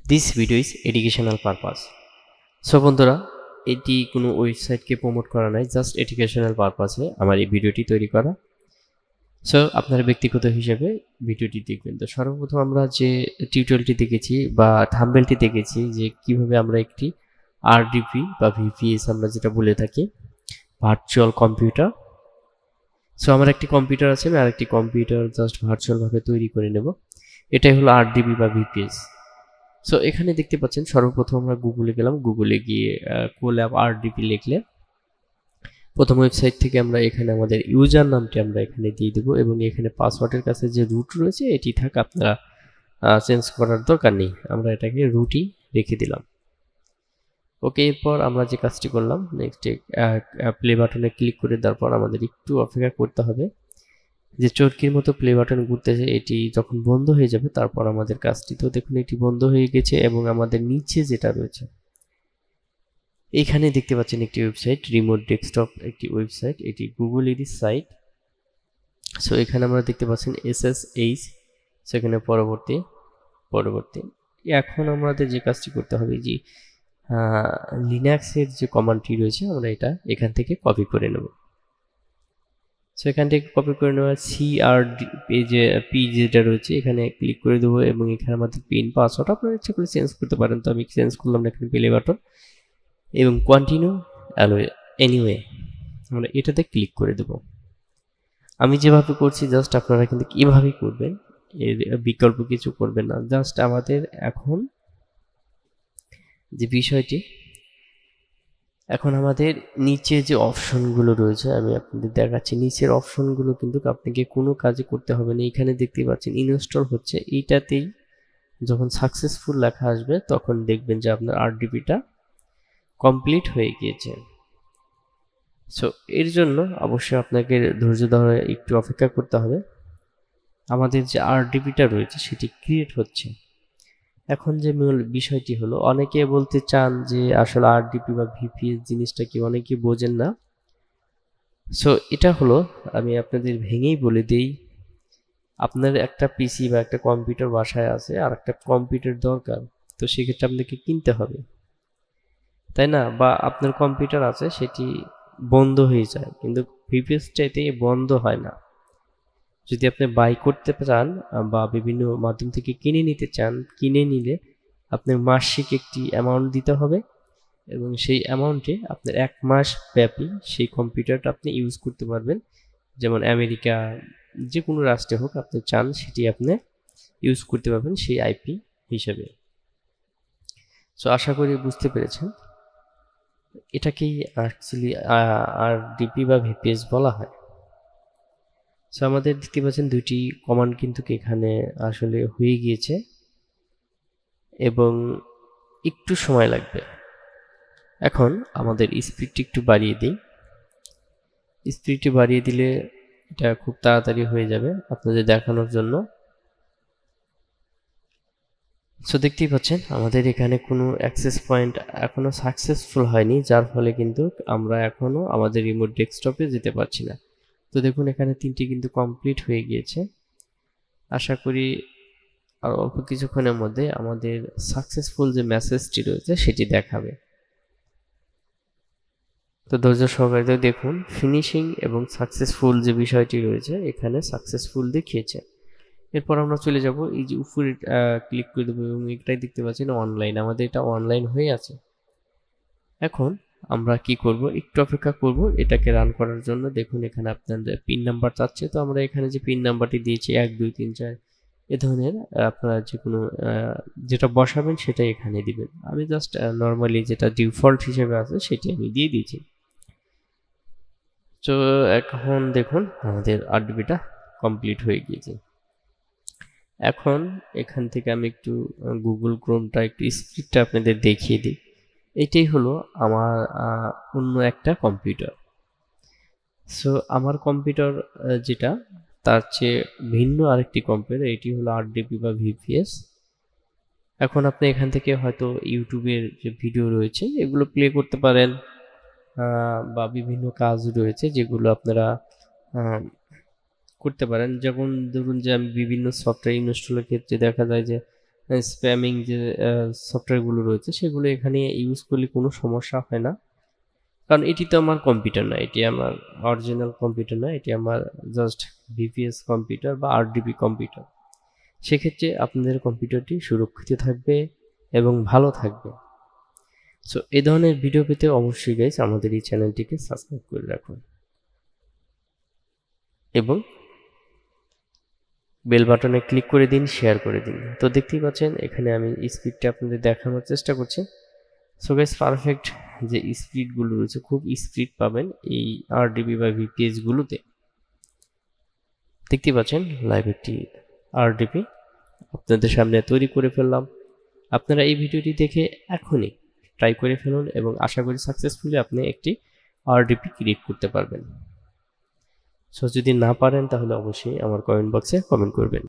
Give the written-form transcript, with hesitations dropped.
This video is educational purpose. So বন্ধুরা, এটি কোনো ওয়েবসাইটকে প্রমোট করা নাই, জাস্ট এডুকেশনাল পারপাসে আমার এই ভিডিওটি তৈরি করা। সো আপনার ব্যক্তিগত হিসেবে ভিডিওটি দেখবেন। তো সর্বপ্রথম আমরা যে টিউটোরিয়ালটি দেখেছি বা থাম্বনেলটি দেখেছি যে কিভাবে আমরা একটি আরডিপি বা ভিপিএস আমরা যেটা বলে থাকি, ভার্চুয়াল কম্পিউটার। সো আমার একটি কম্পিউটার আছে, আমি আরেকটি কম্পিউটার জাস্ট ভার্চুয়ালভাবে তৈরি করে নেব। এটাই হলো আরডিপি বা ভিপিএস। সো এখানে দেখতে পাচ্ছেন সর্বপ্রথম আমরা গুগলে গেলাম, গুগলে গিয়ে কোল্যাব আরডিপি লিখলে প্রথম ওয়েবসাইট থেকে আমরা এখানে আমাদের ইউজার নামটি আমরা এখানে দিয়ে দেবো এবং এখানে পাসওয়ার্ডের কাছে যে রুট রয়েছে এটি থাক, আপনারা চেঞ্জ করার দরকার নেই, আমরা এটাকে রুটই রেখে দিলাম। ওকে, এরপর আমরা যে কাজটি করলাম, নেক্সট প্লে বাটনে ক্লিক করে দেওয়ার পর আমাদের একটু অপেক্ষা করতে হবে যে চরকির মতো প্লে বাটন ঘুরতেছে, এটি যখন বন্ধ হয়ে যাবে তারপর আমাদের কাজটি, তো দেখুন এটি বন্ধ হয়ে গেছে এবং আমাদের নিচে যেটা রয়েছে এখানে দেখতে পাচ্ছেন একটি ওয়েবসাইট, রিমোট ডেস্কটপ একটি ওয়েবসাইট, এটি গুগল এরই সাইট। সো এখানে আমরা দেখতে পাচ্ছেন SSH, সেখানে পরবর্তী। এখন আমাদের যে কাজটি করতে হবে যে লিনাক্সের যে কমান্ডটি রয়েছে আমরা এটা এখান থেকে কপি করে নেব। সো এখান থেকে কপি করে নেওয়া CRD পেজে পি যেটা রয়েছে এখানে ক্লিক করে দেবো এবং এখানে আমাদের পিন পাসওয়ার্ড আপনারা ইচ্ছা করে চেঞ্জ করতে পারেন, তো আমি চেঞ্জ করলাম না, এখানে প্লে বাটন এবং কন্টিনিউ এনিওয়ে আমরা এটাতে ক্লিক করে দেব। আমি যেভাবে করছি জাস্ট আপনারা কিন্তু কীভাবেই করবেন, এর বিকল্প কিছু করবেন না। জাস্ট আমাদের এখন যে বিষয়টি, এখন আমাদের নিচে যে অপশনগুলো রয়েছে আমি আপনাদের দেখাচ্ছি, নিচের অপশনগুলো কিন্তু আপনাকে কোনো কাজে করতে হবে না। এখানে দেখতে পাচ্ছেন ইনস্টল হচ্ছে, এইটাতেই যখন সাকসেসফুল লেখা আসবে তখন দেখবেন যে আপনার আরডিপিটা কমপ্লিট হয়ে গিয়েছে। সো এর জন্য অবশ্যই আপনাকে ধৈর্য ধরে একটু অপেক্ষা করতে হবে। আমাদের যে আরডিপিটা রয়েছে সেটি ক্রিয়েট হচ্ছে। এখন যে মূল বিষয়টি হলো, অনেকে বলতে চান যে আসলে আরডিপি বা ভিপিএস জিনিসটা কি, অনেকে বোঝেন না। সো এটা হলো, আমি আপনাদের ভেঙেই বলে দিই, আপনার একটা পিসি বা একটা কম্পিউটার বাসায় আছে আর একটা কম্পিউটার দরকার, তো সেক্ষেত্রে আপনাকে কিনতে হবে, তাই না? বা আপনার কম্পিউটার আছে সেটি বন্ধ হয়ে যায়, কিন্তু ভিপিএস চাইতে বন্ধ হয় না। যদি আপনি বাই করতে চান বা বিভিন্ন মাধ্যম থেকে কিনে নিতে চান, কিনে নিলে আপনার মাসিক একটি অ্যামাউন্ট দিতে হবে এবং সেই অ্যামাউন্টে আপনার 1 মাস ব্যাপী সেই কম্পিউটারটা আপনি ইউজ করতে পারবেন। যেমন আমেরিকা, যে কোনো রাষ্ট্রে হোক আপনি চান সেটি আপনি ইউজ করতে পারবেন সেই আইপি হিসেবে। সো আশা করি বুঝতে পেরেছেন, এটাকেই অ্যাকচুয়ালি আরডিপি বা ভিপিএস বলা হয়। সো আমাদের দেখতে পাচ্ছেন দুইটি কমান্ড কিন্তু এখানে আসলে হয়ে গিয়েছে এবং একটু সময় লাগবে। এখন আমাদের স্পিডটি একটু বাড়িয়ে দিই, স্পিডটি বাড়িয়ে দিলে এটা খুব তাড়াতাড়ি হয়ে যাবে আপনাদের দেখানোর জন্য। সো দেখতেই পাচ্ছেন আমাদের এখানে কোনো অ্যাক্সেস পয়েন্ট এখনো সাকসেসফুল হয়নি, যার ফলে কিন্তু আমরা এখনো আমাদের রিমোট ডেস্কটপে যেতে পারছি না। তো দেখুন এখানে 3টি কিন্তু কমপ্লিট হয়ে গিয়েছে। আশা করি আর অল্প কিছুক্ষণের মধ্যে আমাদের সাকসেসফুল যে মেসেজটি রয়েছে সেটি দেখাবে। তো ধৈর্য সহকারে দেখুন, ফিনিশিং এবং সাকসেসফুল যে বিষয়টি রয়েছে এখানে সাকসেসফুল দেখিয়েছে। এরপর আমরা চলে যাব, এই যে উপরে ক্লিক করে দেবো এবং এটাই দেখতে পাচ্ছি না অনলাইন, আমাদের এটা অনলাইন হয়ে আছে। এখন আমরা কি করব, একটু অপেক্ষা করব এটাকে রান করার জন্য। দেখুন এখানে আপনাদের পিন নাম্বার চাচ্ছে, তো আমরা এখানে যে পিন নাম্বারটি দিয়েছি 1 2 3 4 এ ধরনের আপনারা যে কোনো যেটা বসাবেন সেটাই এখানে দিবেন। আমি জাস্ট নর্মালি যেটা ডিফল্ট হিসেবে আছে সেটি আমি দিয়ে দিয়েছি। তো এখন দেখুন আমাদের আরডিপিটা কমপ্লিট হয়ে গিয়েছে। এখন এখান থেকে আমি একটু গুগল ক্রোমটা একটু স্পিডটা আপনাদের দেখিয়ে দিই। এটাই হলো আমার অন্য একটা কম্পিউটার। সো আমার কম্পিউটার যেটা, তার চেয়ে ভিন্ন আরেকটি কম্পিউটার, এটি হলো আরডিপি বা ভিপিএস। এখন আপনি এখান থেকে হয়তো ইউটিউবের যে ভিডিও রয়েছে এগুলো প্লে করতে পারেন বা বিভিন্ন কাজ রয়েছে যেগুলো আপনারা করতে পারেন। যেমন ধরুন যে আমি বিভিন্ন সফটওয়্যার ইনস্টলের ক্ষেত্রে দেখা যায় যে স্প্যামিং যে সফটওয়্যারগুলো রয়েছে সেগুলো এখানে ইউজ করলে কোনো সমস্যা হয় না, কারণ এটি তো আমার কম্পিউটার না, এটি আমার অরিজিনাল কম্পিউটার না, এটি আমার জাস্ট ভিপিএস কম্পিউটার বা আরডিপি কম্পিউটার। সেক্ষেত্রে আপনাদের কম্পিউটারটি সুরক্ষিত থাকবে এবং ভালো থাকবে। সো এই ধরনের ভিডিও পেতে অবশ্যই গাইস আমাদের এই চ্যানেলটিকে সাবস্ক্রাইব করে রাখুন এবং বেল বাটনে ক্লিক করে দিন, শেয়ার করে দিন। তো দেখতেই পাচ্ছেন এখানে আমি স্পিডটা আপনাদের দেখানোর চেষ্টা করছি। সো গাইস পারফেক্ট যে স্পিডগুলো রয়েছে, খুব স্পিড পাবেন এই আরডিবি বা ভিপিএস গুলোতে। দেখতেই পাচ্ছেন লাইভ একটি আরডিবি আপনাদের সামনে তৈরি করে ফেললাম। আপনারা এই ভিডিওটি দেখে এখনই ট্রাই করে ফেলুন এবং আশা করি সাকসেসফুলি আপনি একটি আরডিপি ক্রিয়েট করতে পারবেন। সো যদি না পারেন তাহলে অবশ্যই আমার কমেন্ট বক্সে কমেন্ট করবেন।